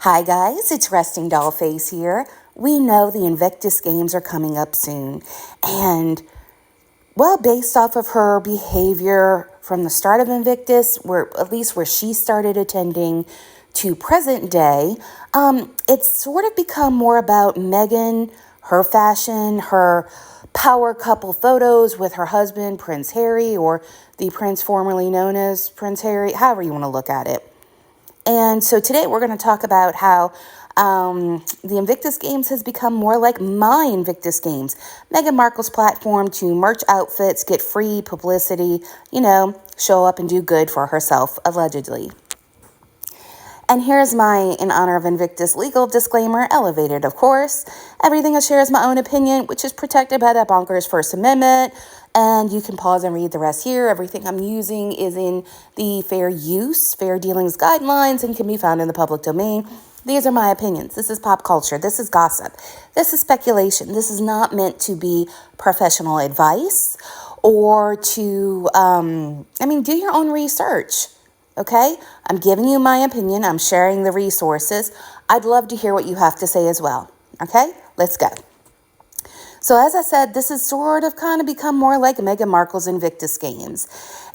Hi guys, it's Resting Dollface here. We know the Invictus Games are coming up soon, and well, based off of her behavior from the start of Invictus, at least where she started attending, to present day, it's sort of become more about Meghan, her fashion, her power couple photos with her husband, Prince Harry, or the prince formerly known as Prince Harry, however you want to look at it. And so today we're going to talk about how the Invictus Games has become more like my Invictus Games. Meghan Markle's platform to merch outfits, get free publicity, show up and do good for herself, allegedly. And here's my, in honor of Invictus, legal disclaimer, elevated, of course. Everything I share is my own opinion, which is protected by that bonkers First Amendment. And you can pause and read the rest here. Everything I'm using is in the fair use, fair dealings guidelines, and can be found in the public domain. These are my opinions. This is pop culture. This is gossip. This is speculation. This is not meant to be professional advice or to, do your own research. Okay? I'm giving you my opinion. I'm sharing the resources. I'd love to hear what you have to say as well. Okay? Let's go. So as I said, this has sort of kind of become more like Meghan Markle's Invictus Games.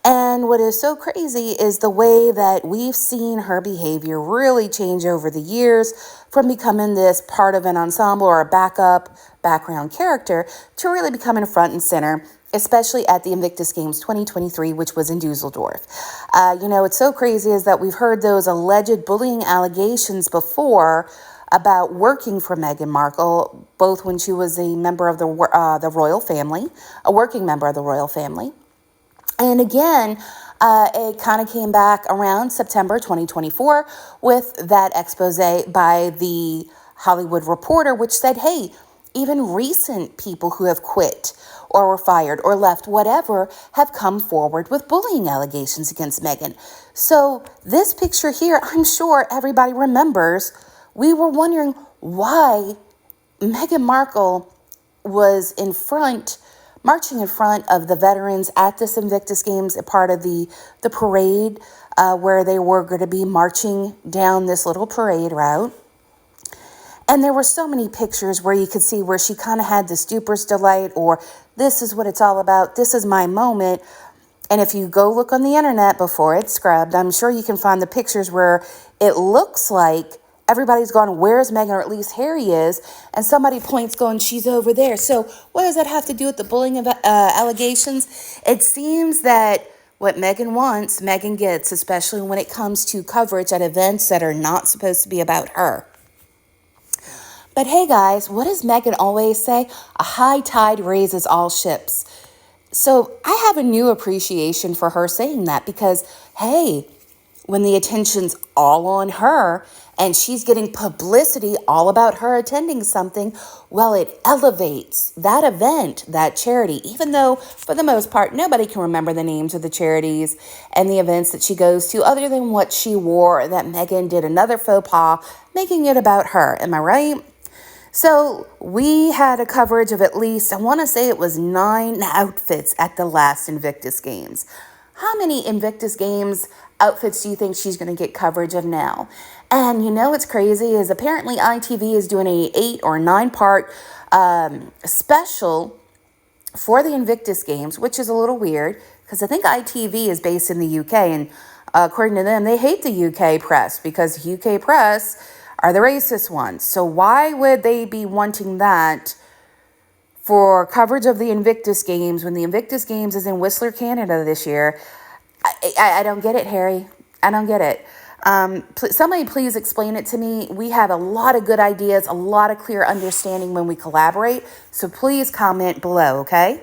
And what is so crazy is the way that we've seen her behavior really change over the years from becoming this part of an ensemble or a background character to really becoming front and center, especially at the Invictus Games 2023, which was in Dusseldorf. It's so crazy is that we've heard those alleged bullying allegations before about working for Meghan Markle, both when she was a member of the royal family, a working member of the royal family. And again, it kind of came back around September 2024 with that expose by the Hollywood Reporter, which said, hey, even recent people who have quit or were fired or left, whatever, have come forward with bullying allegations against Meghan. So this picture here, I'm sure everybody remembers. We were wondering why Meghan Markle was marching in front of the veterans at this Invictus Games, a part of the parade where they were going to be marching down this little parade route. And there were so many pictures where you could see where she kind of had this duper's delight, or this is what it's all about, this is my moment. And if you go look on the internet before it's scrubbed, I'm sure you can find the pictures where it looks like everybody's gone, where's Meghan, or at least Harry is, and somebody points going, she's over there. So what does that have to do with the bullying of allegations? It seems that what Meghan wants, Meghan gets, especially when it comes to coverage at events that are not supposed to be about her. But hey guys, what does Meghan always say? A high tide raises all ships. So I have a new appreciation for her saying that because, hey, when the attention's all on her and she's getting publicity all about her attending something, well, it elevates that event, that charity, even though for the most part, nobody can remember the names of the charities and the events that she goes to other than what she wore, that Meghan did another faux pas, making it about her. Am I right? So we had a coverage of at least, I want to say it was 9 outfits at the last Invictus Games. How many Invictus Games outfits do you think she's going to get coverage of now? And what's crazy is apparently ITV is doing a 8 or 9 part special for the Invictus Games, which is a little weird because I think ITV is based in the UK, and according to them, they hate the UK press because UK press are the racist ones. So why would they be wanting that for coverage of the Invictus Games when the Invictus Games is in Whistler, Canada this year? I don't get it, Harry. I don't get it. Somebody please explain it to me. We have a lot of good ideas, a lot of clear understanding when we collaborate. So please comment below, okay?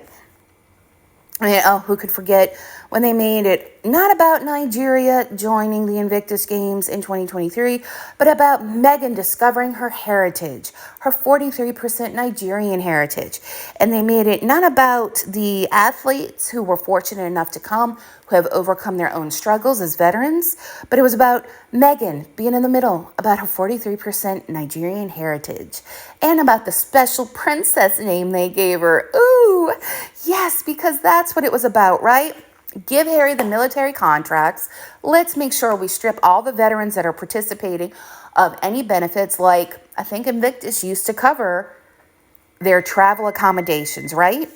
Who could forget when they made it not about Nigeria joining the Invictus Games in 2023, but about Meghan discovering her heritage, her 43% Nigerian heritage. And they made it not about the athletes who were fortunate enough to come, who have overcome their own struggles as veterans, but it was about Meghan being in the middle, about her 43% Nigerian heritage, and about the special princess name they gave her. Ooh, yes, because that's what it was about, right? Give Harry the military contracts. Let's make sure we strip all the veterans that are participating of any benefits, like I think Invictus used to cover their travel accommodations, right?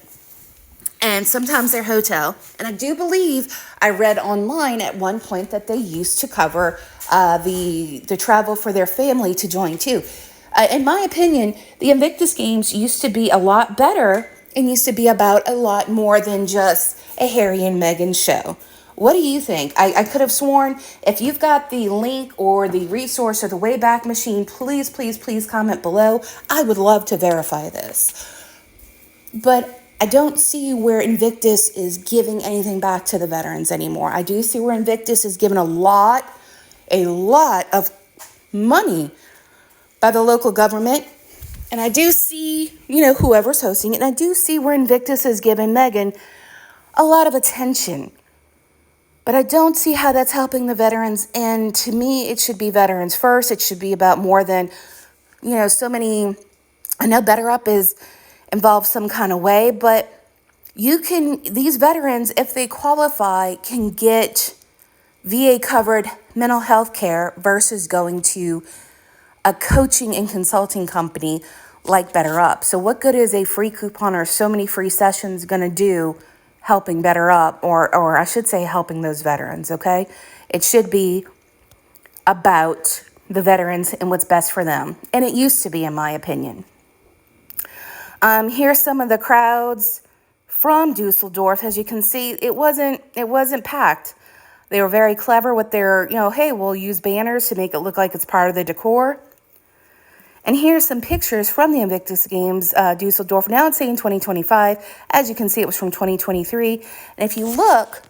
And sometimes their hotel. And I do believe I read online at one point that they used to cover the travel for their family to join too. In my opinion, the Invictus Games used to be a lot better and used to be about a lot more than just a Harry and Meghan show. What do you think? I could have sworn, if you've got the link or the resource or the Wayback Machine, please, please, please comment below. I would love to verify this. But I don't see where Invictus is giving anything back to the veterans anymore. I do see where Invictus is giving a lot of money by the local government. And I do see, whoever's hosting it, and I do see where Invictus is giving Meghan a lot of attention. But I don't see how that's helping the veterans. And to me, it should be veterans first. It should be about more than, so many. I know Better Up is involved some kind of way, but these veterans, if they qualify, can get VA covered mental health care versus going to a coaching and consulting company like Better Up. So what good is a free coupon or so many free sessions going to do helping Better Up, or I should say helping those veterans, okay? It should be about the veterans and what's best for them. And it used to be, in my opinion. Here's some of the crowds from Dusseldorf. As you can see, it wasn't packed. They were very clever with their, hey, we'll use banners to make it look like it's part of the decor. And here's some pictures from the Invictus Games, Dusseldorf. Now it's saying 2025. As you can see, it was from 2023. And if you look,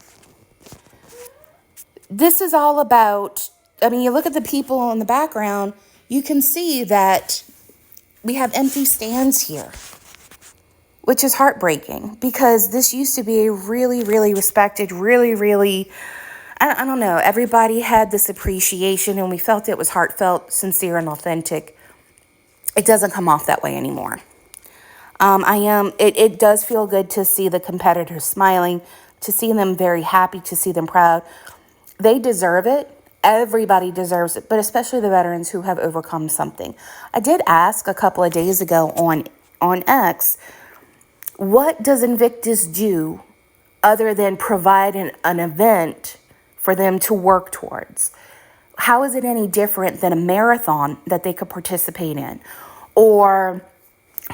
this is all about, you look at the people in the background, you can see that we have empty stands here, which is heartbreaking because this used to be a really, really respected, really, really, I don't know, everybody had this appreciation and we felt it was heartfelt, sincere, and authentic. It doesn't come off that way anymore. It does feel good to see the competitors smiling, to see them very happy, to see them proud. They deserve it. Everybody deserves it, but especially the veterans who have overcome something. I did ask a couple of days ago on X, what does Invictus do other than provide an event for them to work towards? How is it any different than a marathon that they could participate in, or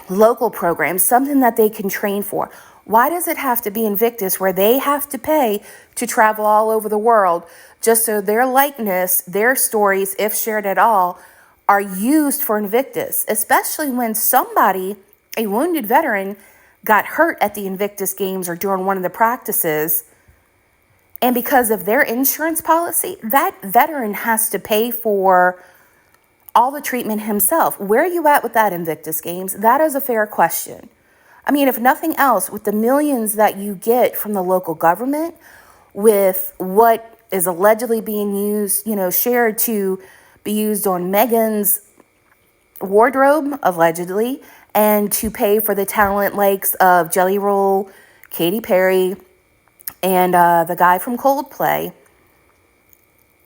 local programs, something that they can train for? Why does it have to be Invictus where they have to pay to travel all over the world just so their likeness, their stories, if shared at all, are used for Invictus, especially when somebody, a wounded veteran, got hurt at the Invictus Games or during one of the practices, and because of their insurance policy, that veteran has to pay for all the treatment himself. Where are you at with that, Invictus Games? That is a fair question. If nothing else, with the millions that you get from the local government, with what is allegedly being used, shared to be used on Meghan's wardrobe, allegedly, and to pay for the talent likes of Jelly Roll, Katy Perry, and the guy from Coldplay,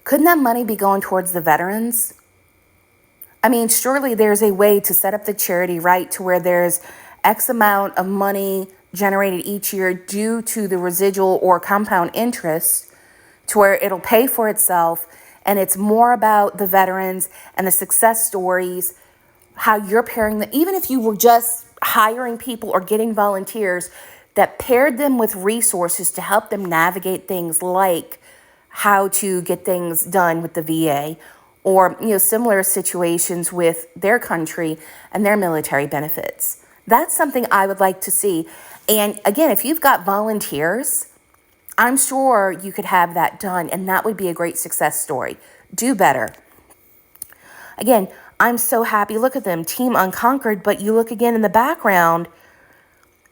couldn't that money be going towards the veterans? Surely there's a way to set up the charity right to where there's X amount of money generated each year due to the residual or compound interest to where it'll pay for itself, and it's more about the veterans and the success stories, how you're pairing them. Even if you were just hiring people or getting volunteers that paired them with resources to help them navigate things like how to get things done with the VA, or similar situations with their country and their military benefits. That's something I would like to see. And again, if you've got volunteers, I'm sure you could have that done, and that would be a great success story. Do better. Again, I'm so happy. Look at them, Team Unconquered, but you look again in the background,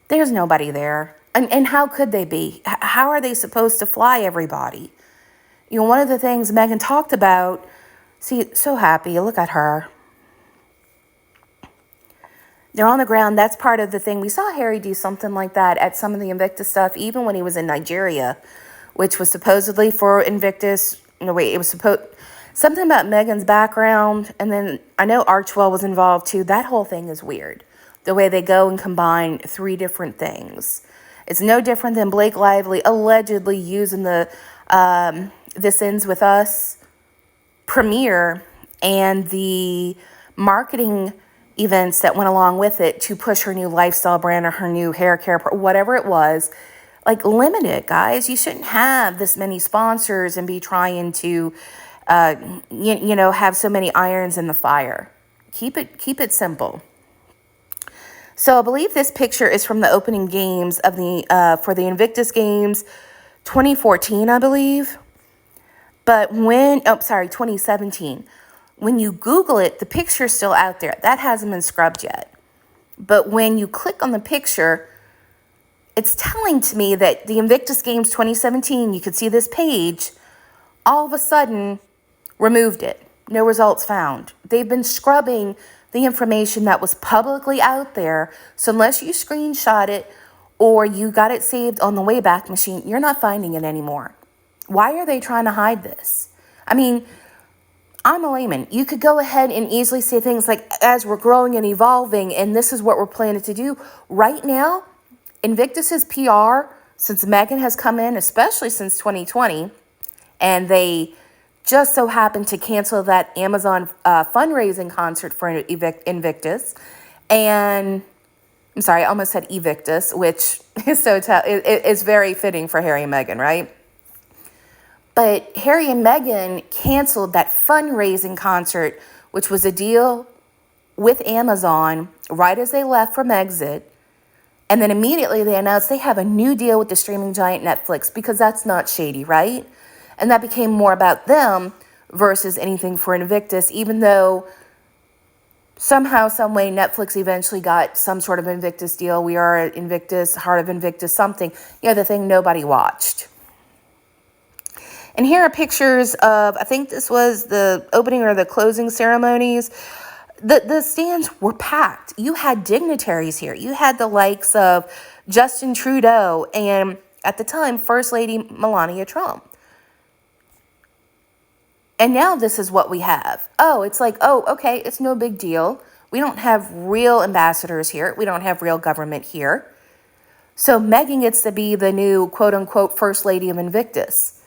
there's nobody there. And how could they be? How are they supposed to fly everybody? One of the things Meghan talked about, see, so happy, look at her. They're on the ground. That's part of the thing. We saw Harry do something like that at some of the Invictus stuff, even when he was in Nigeria, which was supposedly for Invictus. No, wait, it was something about Meghan's background. And then I know Archwell was involved too. That whole thing is weird. The way they go and combine 3 different things. It's no different than Blake Lively allegedly using the This Ends With Us premiere and the marketing events that went along with it to push her new lifestyle brand or her new hair care, whatever it was. Like, limit it, guys. You shouldn't have this many sponsors and be trying to, have so many irons in the fire. Keep it simple. So I believe this picture is from the opening games of for the Invictus Games 2014, I believe. But 2017. When you Google it, the picture's still out there. That hasn't been scrubbed yet. But when you click on the picture, it's telling to me that the Invictus Games 2017, you could see this page, all of a sudden removed it. No results found. They've been scrubbing the information that was publicly out there. So unless you screenshot it or you got it saved on the Wayback Machine, you're not finding it anymore. Why are they trying to hide this? I mean, I'm a layman. You could go ahead and easily say things like, as we're growing and evolving, and this is what we're planning to do. Right now, Invictus's PR, since Meghan has come in, especially since 2020, and they just so happened to cancel that Amazon fundraising concert for Invictus. And I'm sorry, I almost said Evictus, which is is very fitting for Harry and Meghan, right? But Harry and Meghan canceled that fundraising concert, which was a deal with Amazon right as they left from exit. And then immediately they announced they have a new deal with the streaming giant Netflix, because that's not shady, right? And that became more about them versus anything for Invictus, even though somehow, some way, Netflix eventually got some sort of Invictus deal. We Are at Invictus, Heart of Invictus, something. The thing nobody watched. And here are pictures of, I think this was the opening or the closing ceremonies. The stands were packed. You had dignitaries here. You had the likes of Justin Trudeau and, at the time, First Lady Melania Trump. And now this is what we have. It's like, okay, it's no big deal. We don't have real ambassadors here. We don't have real government here. So Meghan gets to be the new, quote-unquote, First Lady of Invictus.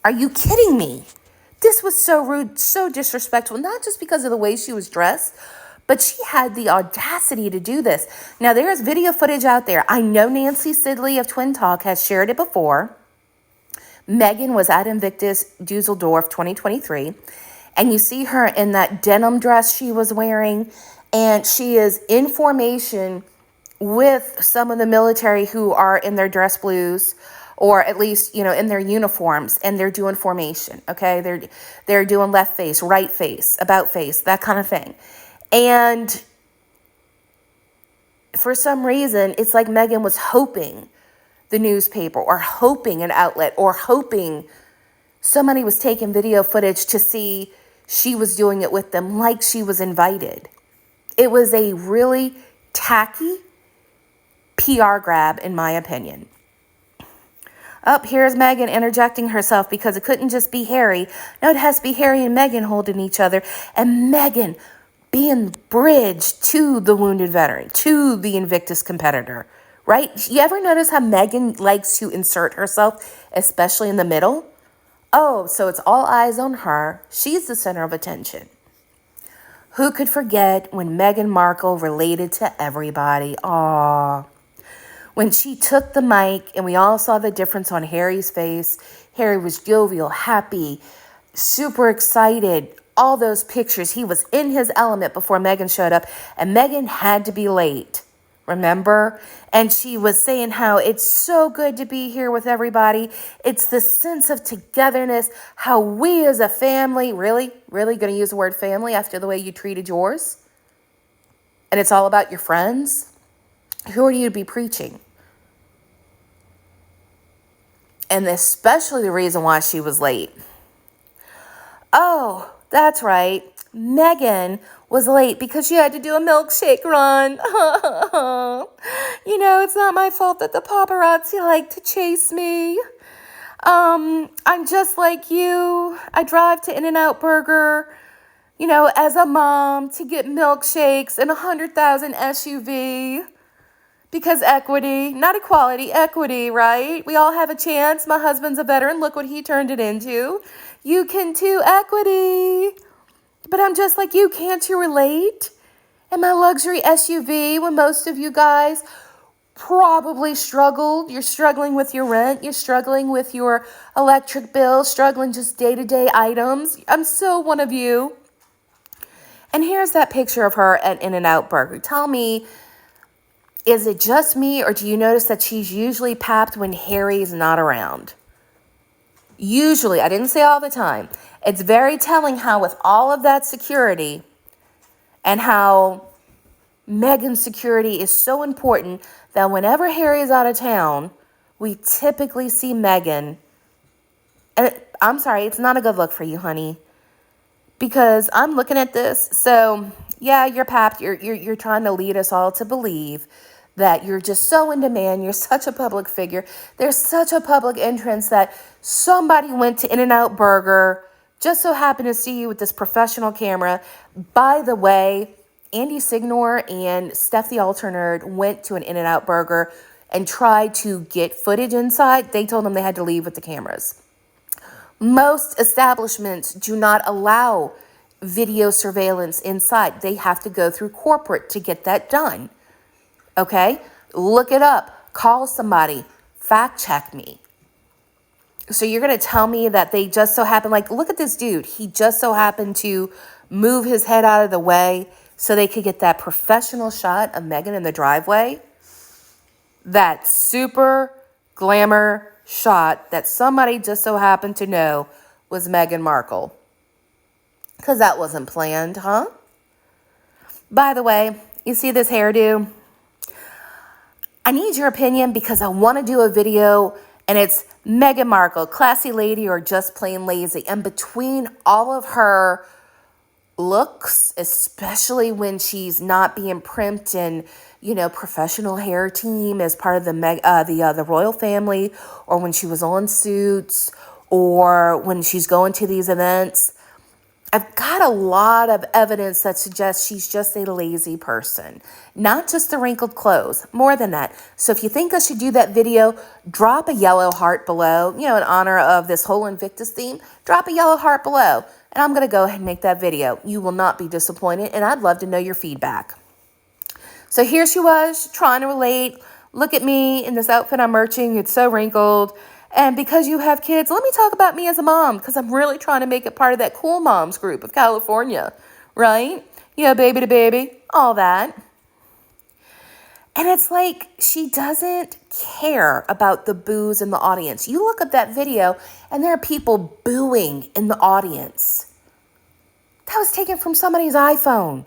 Are you kidding me? This was so rude, so disrespectful, not just because of the way she was dressed, but she had the audacity to do this. Now, there's video footage out there. I know Nancy Sidley of Twin Talk has shared it before. Meghan was at Invictus Dusseldorf 2023, and you see her in that denim dress she was wearing, and she is in formation with some of the military who are in their dress blues, or at least, in their uniforms, and they're doing formation, okay? They're doing left face, right face, about face, that kind of thing. And for some reason, it's like Meghan was hoping the newspaper, or hoping an outlet, or hoping somebody was taking video footage to see she was doing it with them, like she was invited. It was a really tacky PR grab, in my opinion. Here's Meghan interjecting herself, because it couldn't just be Harry. No, it has to be Harry and Meghan holding each other, and Meghan being the bridge to the wounded veteran, to the Invictus competitor. Right? You ever notice how Meghan likes to insert herself, especially in the middle? So it's all eyes on her. She's the center of attention. Who could forget when Meghan Markle related to everybody? When she took the mic and we all saw the difference on Harry's face. Harry was jovial, happy, super excited. All those pictures. He was in his element before Meghan showed up, and Meghan had to be late. Remember? And she was saying how it's so good to be here with everybody. It's the sense of togetherness, how we as a family, really going to use the word family after the way you treated yours? And it's all about your friends? Who are you to be preaching? And especially the reason why she was late. That's right. Meghan was late because she had to do a milkshake run. It's not my fault that the paparazzi like to chase me. I'm just like you. I drive to In-N-Out Burger, as a mom to get milkshakes in 100,000 SUV. Because equity, not equality, equity, right? We all have a chance. My husband's a veteran. Look what he turned it into. You can too, equity. But I'm just like you. Can't you relate? In my luxury SUV, when most of you guys probably struggled. You're struggling with your rent. You're struggling with your electric bill, struggling just day-to-day items. I'm so one of you. And here's that picture of her at In-N-Out Burger. Tell me, is it just me, or do you notice that she's usually papped when Harry's not around? Usually, I didn't say all the time. It's very telling how with all of that security and how Meghan's security is so important that whenever Harry is out of town, we typically see Meghan. And I'm sorry, it's not a good look for you, honey, because I'm looking at this. So yeah, you're papped. You're trying to lead us all to believe that you're just so in demand. You're such a public figure. There's such a public entrance that somebody went to In-N-Out Burger, just so happened to see you with this professional camera. By the way, Andy Signor and Steph the Alter Nerd went to an In-N-Out Burger and tried to get footage inside. They told them they had to leave with the cameras. Most establishments do not allow video surveillance inside. They have to go through corporate to get that done. Okay? Look it up. Call somebody. Fact check me. So you're going to tell me that they just so happened, like, look at this dude. He just so happened to move his head out of the way so they could get that professional shot of Meghan in the driveway. That super glamour shot that somebody just so happened to know was Meghan Markle. Because that wasn't planned, huh? By the way, you see this hairdo? I need your opinion because I want to do a video, and it's Meghan Markle, classy lady or just plain lazy. And between all of her looks, especially when she's not being primped in, professional hair team as part of the royal family, or when she was on Suits, or when she's going to these events, I've got a lot of evidence that suggests she's just a lazy person, not just the wrinkled clothes, more than that. So if you think I should do that video, drop a yellow heart below, in honor of this whole Invictus theme, drop a yellow heart below, and I'm going to go ahead and make that video. You will not be disappointed, and I'd love to know your feedback. So here she was, trying to relate. Look at me in this outfit I'm merching. It's so wrinkled. And because you have kids, let me talk about me as a mom, because I'm really trying to make it part of that cool moms group of California, right? Baby to baby, all that. And it's like she doesn't care about the boos in the audience. You look at that video, and there are people booing in the audience. That was taken from somebody's iPhone,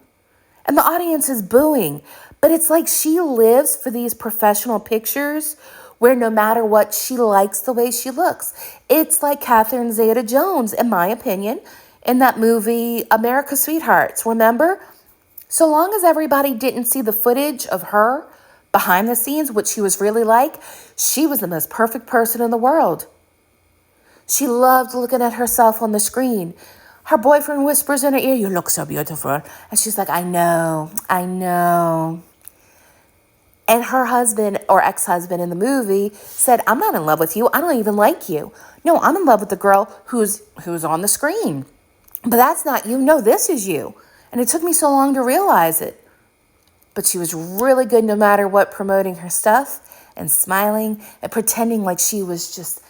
and the audience is booing. But it's like she lives for these professional pictures where no matter what, she likes the way she looks. It's like Catherine Zeta-Jones, in my opinion, in that movie, America's Sweethearts. Remember? So long as everybody didn't see the footage of her behind the scenes, what she was really like, she was the most perfect person in the world. She loved looking at herself on the screen. Her boyfriend whispers in her ear, "You look so beautiful." And she's like, I know. And her husband or ex-husband in the movie said, "I'm not in love with you. I don't even like you. No, I'm in love with the girl who's on the screen. But that's not you. No, this is you." And it took me so long to realize it. But she was really good no matter what, promoting her stuff and smiling and pretending like she was just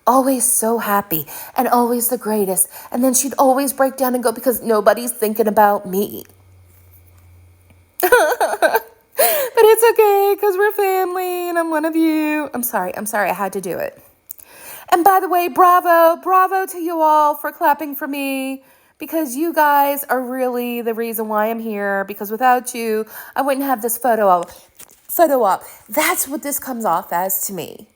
always so happy and always the greatest. And then she'd always break down and go, "Because nobody's thinking about me." But it's okay, because we're family, and I'm one of you. I'm sorry, I had to do it. And by the way, bravo to you all for clapping for me, because you guys are really the reason why I'm here, because without you, I wouldn't have this photo op. That's what this comes off as to me.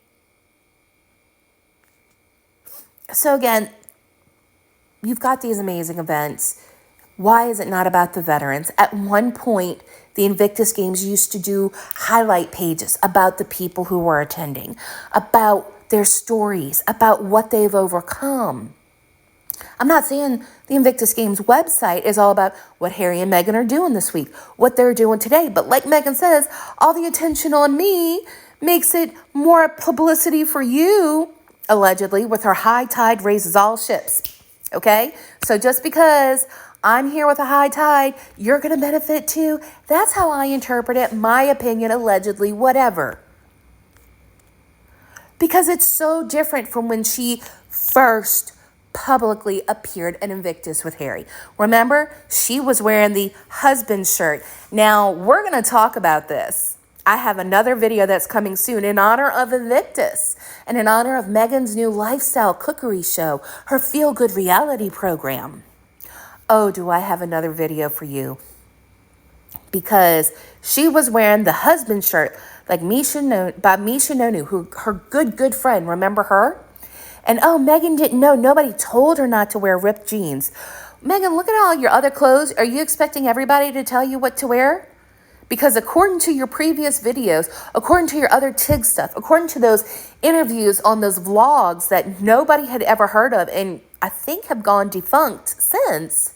So again, you've got these amazing events. Why is it not about the veterans? At one point, the Invictus Games used to do highlight pages about the people who were attending, about their stories, about what they've overcome. I'm not saying the Invictus Games website is all about what Harry and Meghan are doing this week, what they're doing today. But like Meghan says, all the attention on me makes it more publicity for you, allegedly, with her high tide raises all ships. Okay? So just because I'm here with a high tide, you're going to benefit too. That's how I interpret it, my opinion, allegedly, whatever. Because it's so different from when she first publicly appeared in Invictus with Harry. Remember, she was wearing the husband shirt. Now, we're going to talk about this. I have another video that's coming soon in honor of Invictus and in honor of Meghan's new lifestyle cookery show, her feel-good reality program. Oh, do I have another video for you? Because she was wearing the husband shirt like Misha Nonu, who her good friend, remember her? And oh, Meghan didn't know. Nobody told her not to wear ripped jeans. Meghan, look at all your other clothes. Are you expecting everybody to tell you what to wear? Because according to your previous videos, according to your other TIG stuff, according to those interviews on those vlogs that nobody had ever heard of and I think have gone defunct since,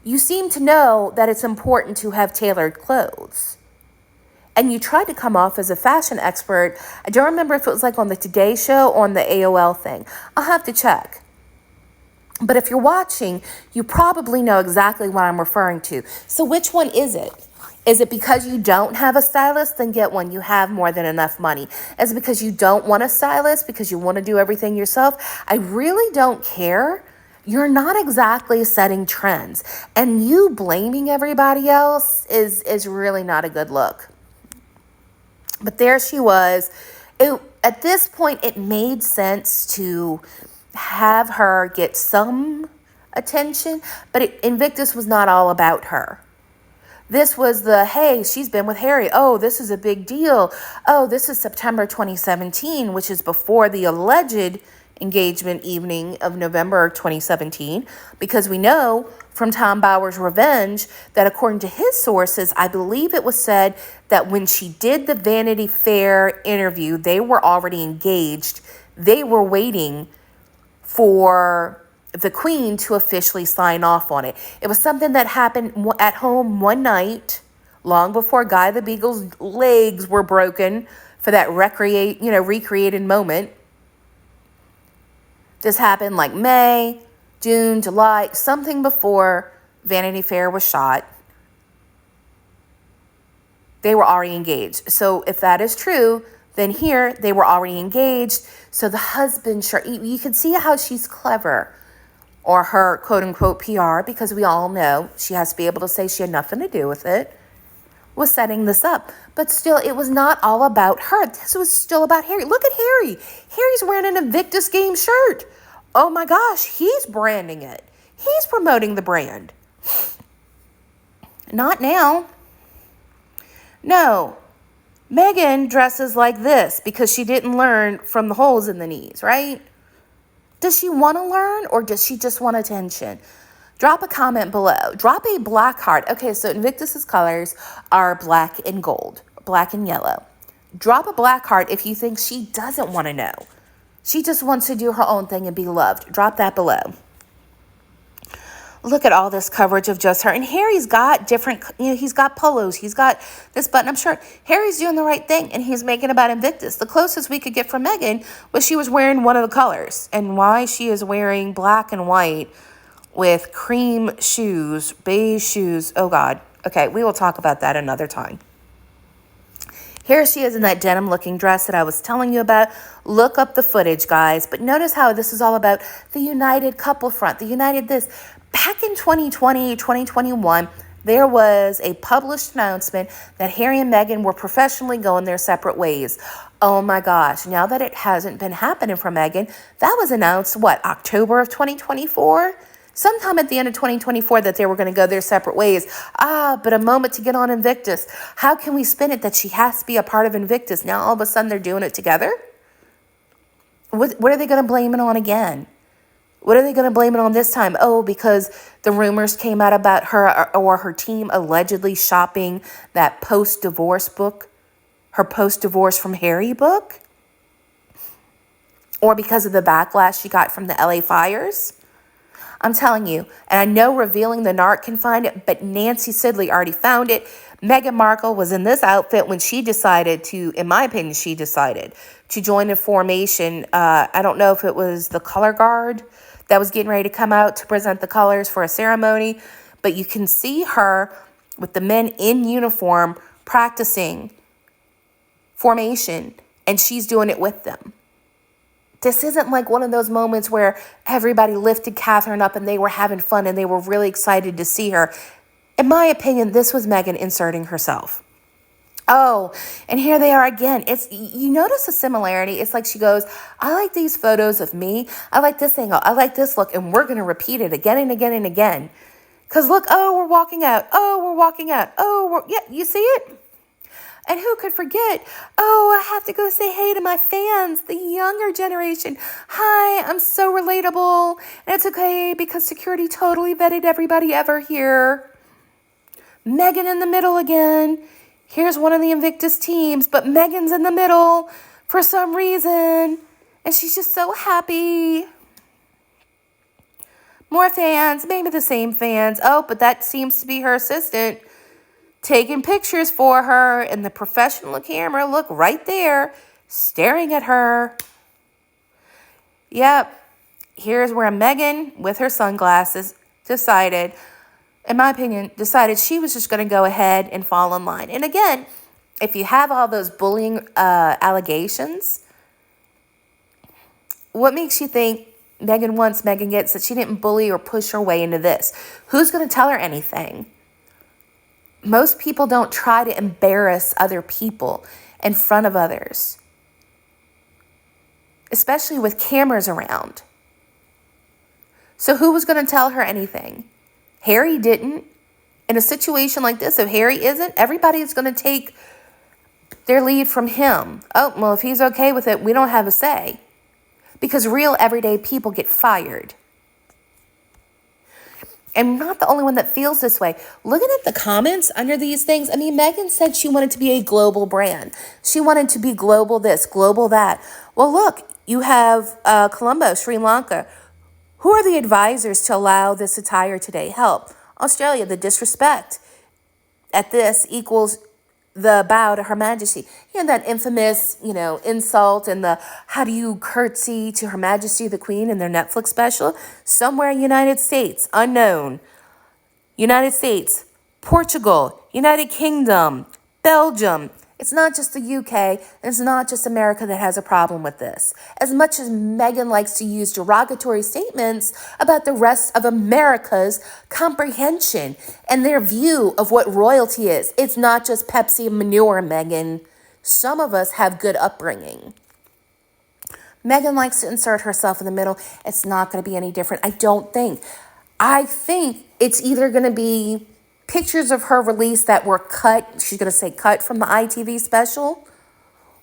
you seem to know that it's important to have tailored clothes. And you tried to come off as a fashion expert. I don't remember if it was like on the Today Show or on the AOL thing. I'll have to check. But if you're watching, you probably know exactly what I'm referring to. So which one is it? Is it because you don't have a stylist? Then get one. You have more than enough money. Is it because you don't want a stylist? Because you want to do everything yourself? I really don't care. You're not exactly setting trends. And you blaming everybody else is really not a good look. But there she was. At this point, it made sense to have her get some attention, but Invictus was not all about her. This was the, hey, she's been with Harry. Oh, this is a big deal. Oh, this is September 2017, which is before the alleged engagement evening of November 2017, because we know from Tom Bower's Revenge that according to his sources, I believe it was said that when she did the Vanity Fair interview, they were already engaged. They were waiting for the Queen to officially sign off on it. It was something that happened at home one night, long before Guy the Beagle's legs were broken for that recreated moment. This happened like May, June, July, something before Vanity Fair was shot. They were already engaged. So if that is true, then here they were already engaged. So the husband, sure, you can see how she's clever, or her quote unquote PR, because we all know she has to be able to say she had nothing to do with it, was setting this up. But still, it was not all about her. This was still about Harry. Look at Harry. Harry's wearing an Invictus Games shirt. Oh my gosh, he's branding it. He's promoting the brand. Not now. No. Meghan dresses like this because she didn't learn from the holes in the knees, right? Does she want to learn, or does she just want attention? Drop a comment below. Drop a black heart. Okay, so Invictus's colors are black and gold, black and yellow. Drop a black heart if you think she doesn't want to know. She just wants to do her own thing and be loved. Drop that below. Look at all this coverage of just her. And Harry's got different, he's got polos. He's got this button-up shirt. Harry's doing the right thing, and he's making about Invictus. The closest we could get from Meghan was she was wearing one of the colors. And why she is wearing black and white with cream shoes, beige shoes. Oh, God. Okay, we will talk about that another time. Here she is in that denim-looking dress that I was telling you about. Look up the footage, guys. But notice how this is all about the united couple front, the united this. Back in 2020, 2021, there was a published announcement that Harry and Meghan were professionally going their separate ways. Oh my gosh, now that it hasn't been happening for Meghan, that was announced, October of 2024? Sometime at the end of 2024 that they were going to go their separate ways. But a moment to get on Invictus. How can we spin it that she has to be a part of Invictus? Now all of a sudden they're doing it together? What are they going to blame it on again? What are they going to blame it on this time? Oh, because the rumors came out about her or her team allegedly shopping that post-divorce book, her post-divorce from Harry book? or because of the backlash she got from the LA fires. I'm telling you, and I know revealing the narc can find it, but Nancy Sidley already found it. Meghan Markle was in this outfit when she decided to, in my opinion, she decided to join a formation. I don't know if it was the color guard that was getting ready to come out to present the colors for a ceremony, but you can see her with the men in uniform practicing formation, and she's doing it with them. This isn't like one of those moments where everybody lifted Catherine up and they were having fun and they were really excited to see her. In my opinion, this was Meghan inserting herself. Oh, and here they are again. You notice a similarity. It's like she goes, I like these photos of me. I like this angle. I like this look. And we're going to repeat it again and again and again. Because look, oh, we're walking out. Oh, we're walking out. Oh, yeah, you see it? And who could forget? Oh, I have to go say hey to my fans, the younger generation. Hi, I'm so relatable. And it's okay because security totally vetted everybody ever here. Meghan in the middle again. Here's one of the Invictus teams, but Meghan's in the middle for some reason. And she's just so happy. More fans, maybe the same fans. Oh, but that seems to be her assistant taking pictures for her, and the professional camera, look right there, staring at her. Yep, here's where Meghan, with her sunglasses, decided, in my opinion, she was just going to go ahead and fall in line. And again, if you have all those bullying allegations, what makes you think Meghan gets that she didn't bully or push her way into this? Who's going to tell her anything? Most people don't try to embarrass other people in front of others, especially with cameras around. So who was going to tell her anything? Harry didn't. In a situation like this, if Harry isn't, everybody is going to take their lead from him. Oh, well, if he's okay with it, we don't have a say. Because real everyday people get fired. I'm not the only one that feels this way. Looking at the comments under these things, I mean, Meghan said she wanted to be a global brand. She wanted to be global this, global that. Well, look, you have Colombo, Sri Lanka. Who are the advisors to allow this attire today? Help. Australia, the disrespect at this equals the bow to Her Majesty. You know, that infamous, insult and the how do you curtsy to Her Majesty the Queen in their Netflix special? Somewhere United States, unknown. United States, Portugal, United Kingdom, Belgium. It's not just the UK. It's not just America that has a problem with this. As much as Meghan likes to use derogatory statements about the rest of America's comprehension and their view of what royalty is, it's not just Pepsi and manure, Meghan. Some of us have good upbringing. Meghan likes to insert herself in the middle. It's not going to be any different. I think it's either going to be pictures of her release that were cut, she's going to say cut from the ITV special,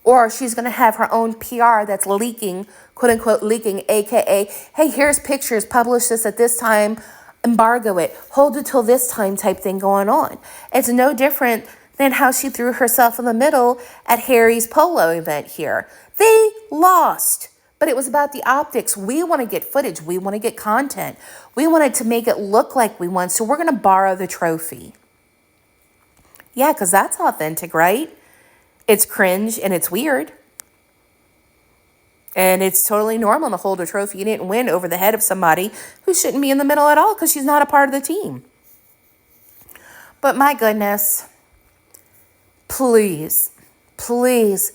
or she's going to have her own PR that's leaking, quote unquote leaking, aka, hey, here's pictures, publish this at this time, embargo it, hold it till this time type thing going on. It's no different than how she threw herself in the middle at Harry's Polo event here. They lost. But it was about the optics. We want to get footage. We want to get content. We wanted to make it look like we won, so we're going to borrow the trophy. Yeah, because that's authentic, right? It's cringe and it's weird. And it's totally normal to hold a trophy you didn't win over the head of somebody who shouldn't be in the middle at all because she's not a part of the team. But my goodness, please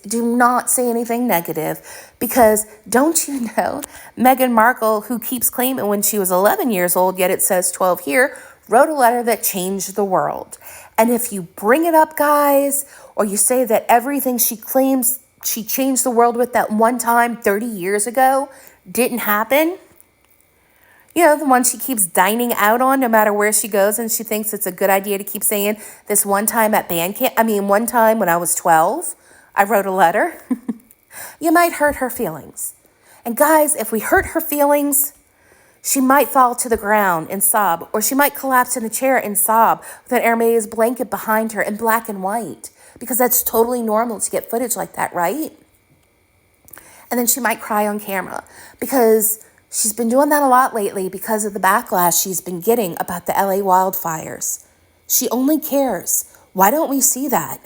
do not say anything negative, because don't you know, Meghan Markle, who keeps claiming when she was 11 years old, yet it says 12 here, wrote a letter that changed the world. And if you bring it up, guys, or you say that everything she claims she changed the world with that one time 30 years ago didn't happen, the one she keeps dining out on no matter where she goes, and she thinks it's a good idea to keep saying this one time at band camp. One time when I was 12, I wrote a letter. You might hurt her feelings. And guys, if we hurt her feelings, she might fall to the ground and sob, or she might collapse in a chair and sob with an Hermes blanket behind her in black and white, because that's totally normal to get footage like that, right? and then she might cry on camera, because she's been doing that a lot lately because of the backlash she's been getting about the LA wildfires. She only cares. Why don't we see that?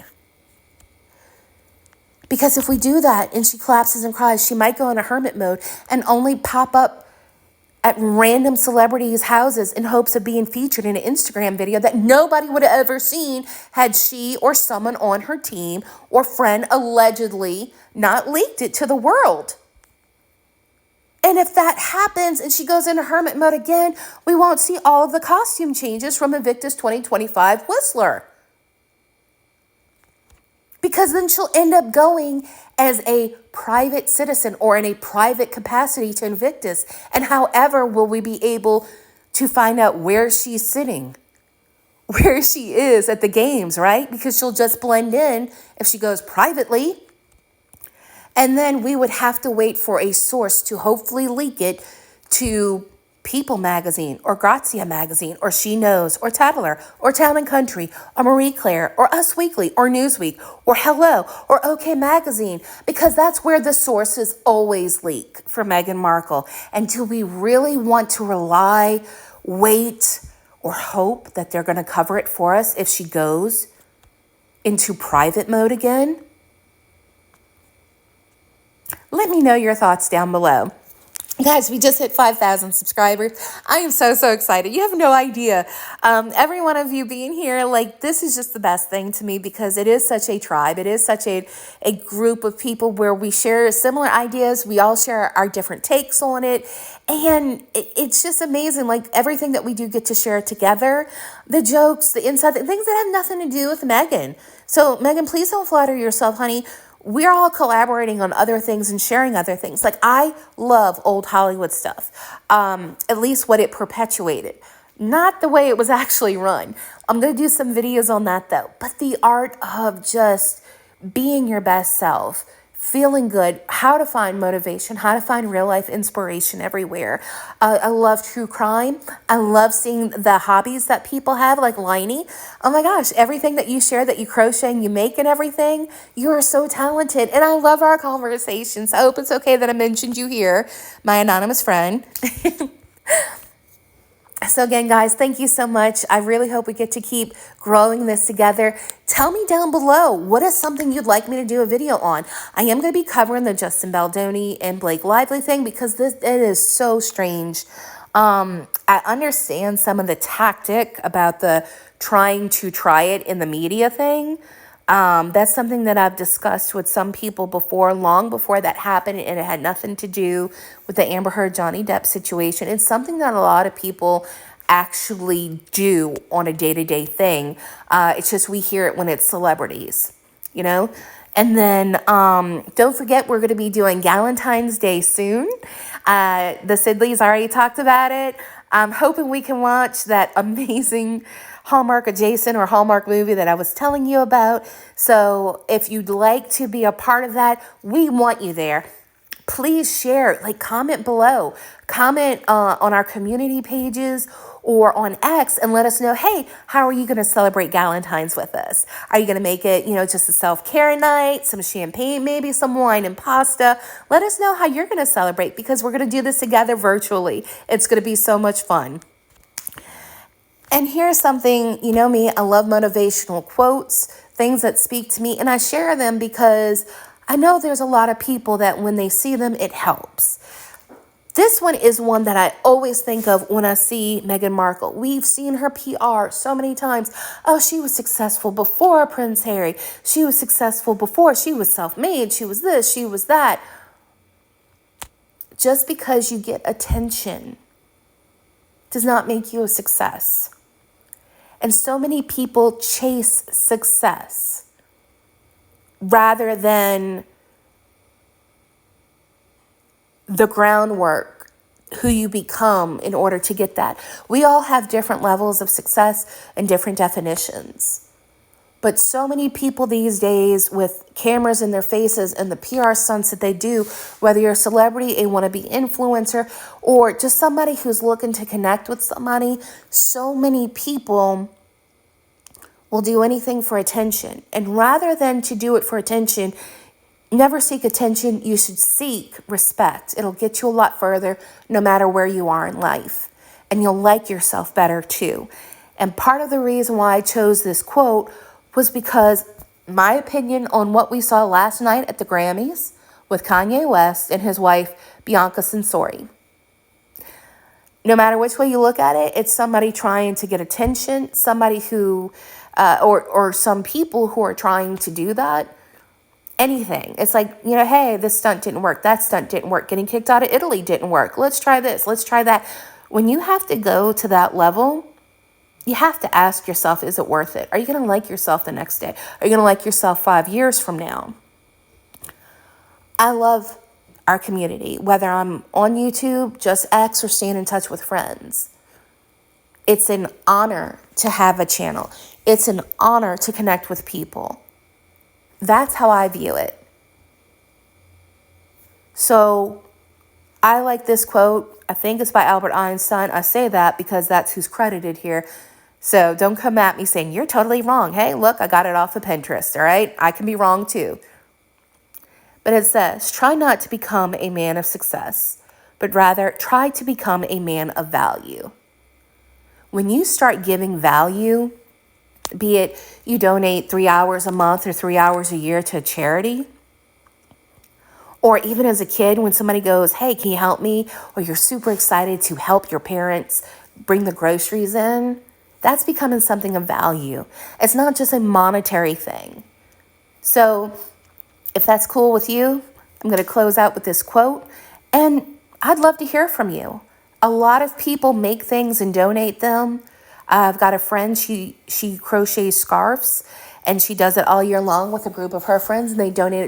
Because if we do that and she collapses and cries, she might go into hermit mode and only pop up at random celebrities' houses in hopes of being featured in an Instagram video that nobody would have ever seen had she or someone on her team or friend allegedly not leaked it to the world. And if that happens and she goes into hermit mode again, we won't see all of the costume changes from Invictus 2025 Whistler. Because then she'll end up going as a private citizen or in a private capacity to Invictus. And however will we be able to find out where she's sitting, where she is at the games, right? Because she'll just blend in if she goes privately. And then we would have to wait for a source to hopefully leak it to People Magazine or Grazia Magazine or She Knows or Tabler or Town and Country or Marie Claire or Us Weekly or Newsweek or Hello or OK Magazine, because that's where the sources always leak for Meghan Markle. And do we really want to rely, wait, or hope that they're going to cover it for us if she goes into private mode again? Let me know your thoughts down below. Guys, we just hit 5,000 subscribers. I am so excited. You have no idea. Every one of you being here, like, this is just the best thing to me, because it is such a tribe. It is such a group of people where we share similar ideas. We all share our different takes on it. And it's just amazing. Like, everything that we do get to share together, the jokes, the insight, the things that have nothing to do with Meghan. So, Meghan, please don't flatter yourself, honey. We're all collaborating on other things and sharing other things. Like, I love old Hollywood stuff, at least what it perpetuated, not the way it was actually run. I'm going to do some videos on that, though. But the art of just being your best self, feeling good, how to find motivation, how to find real life inspiration everywhere. I love true crime. I love seeing the hobbies that people have, like Liney. Oh my gosh, everything that you share, that you crochet and you make and everything, you are so talented. And I love our conversations. I hope it's okay that I mentioned you here, my anonymous friend. So again, guys, thank you so much. I really hope we get to keep growing this together. Tell me down below, what is something you'd like me to do a video on? I am going to be covering the Justin Baldoni and Blake Lively thing, because it is so strange. I understand some of the tactic about the trying to try it in the media thing. That's something that I've discussed with some people before, long before that happened, and it had nothing to do with the Amber Heard Johnny Depp situation. It's something that a lot of people actually do on a day-to-day thing. It's just we hear it when it's celebrities, you know? And then don't forget, we're going to be doing Galentine's Day soon. The Sidleys already talked about it. I'm hoping we can watch that amazing Hallmark adjacent or Hallmark movie that I was telling you about. So if you'd like to be a part of that, we want you there. Please share, like, comment below, comment on our community pages or on X, and let us know, hey, how are you going to celebrate Galentine's with us? Are you going to make it, just a self-care night, some champagne, maybe some wine and pasta? Let us know how you're going to celebrate, because we're going to do this together virtually. It's going to be so much fun. And here's something, you know me, I love motivational quotes, things that speak to me, and I share them because I know there's a lot of people that when they see them, it helps. This one is one that I always think of when I see Meghan Markle. We've seen her PR so many times. Oh, she was successful before Prince Harry. She was successful before. She was self-made. She was this, she was that. Just because you get attention does not make you a success. And so many people chase success rather than the groundwork, who you become in order to get that. We all have different levels of success and different definitions. But so many people these days with cameras in their faces and the PR stunts that they do, whether you're a celebrity, a wannabe influencer, or just somebody who's looking to connect with somebody, so many people will do anything for attention. And rather than to do it for attention, Never seek attention. You should seek respect. It'll get you a lot further no matter where you are in life. And you'll like yourself better too. And part of the reason why I chose this quote was because my opinion on what we saw last night at the Grammys with Kanye West and his wife, Bianca Censori. No matter which way you look at it, it's somebody trying to get attention, somebody who, or some people who are trying to do that. Anything. It's like, hey, this stunt didn't work. That stunt didn't work. Getting kicked out of Italy didn't work. Let's try this. Let's try that. When you have to go to that level, you have to ask yourself, is it worth it? Are you going to like yourself the next day? Are you going to like yourself 5 years from now? I love our community, whether I'm on YouTube, just X, or staying in touch with friends. It's an honor to have a channel. It's an honor to connect with people. That's how I view it. So I like this quote. I think it's by Albert Einstein. I say that because that's who's credited here. So don't come at me saying, you're totally wrong. Hey, look, I got it off of Pinterest, all right? I can be wrong too. But it says, try not to become a man of success, but rather try to become a man of value. When you start giving value, be it you donate 3 hours a month or 3 hours a year to a charity, or even as a kid when somebody goes, hey, can you help me? Or you're super excited to help your parents bring the groceries in. That's becoming something of value. It's not just a monetary thing. So if that's cool with you, I'm going to close out with this quote. And I'd love to hear from you. A lot of people make things and donate them. I've got a friend, she crochets scarves, and she does it all year long with a group of her friends, and they donate it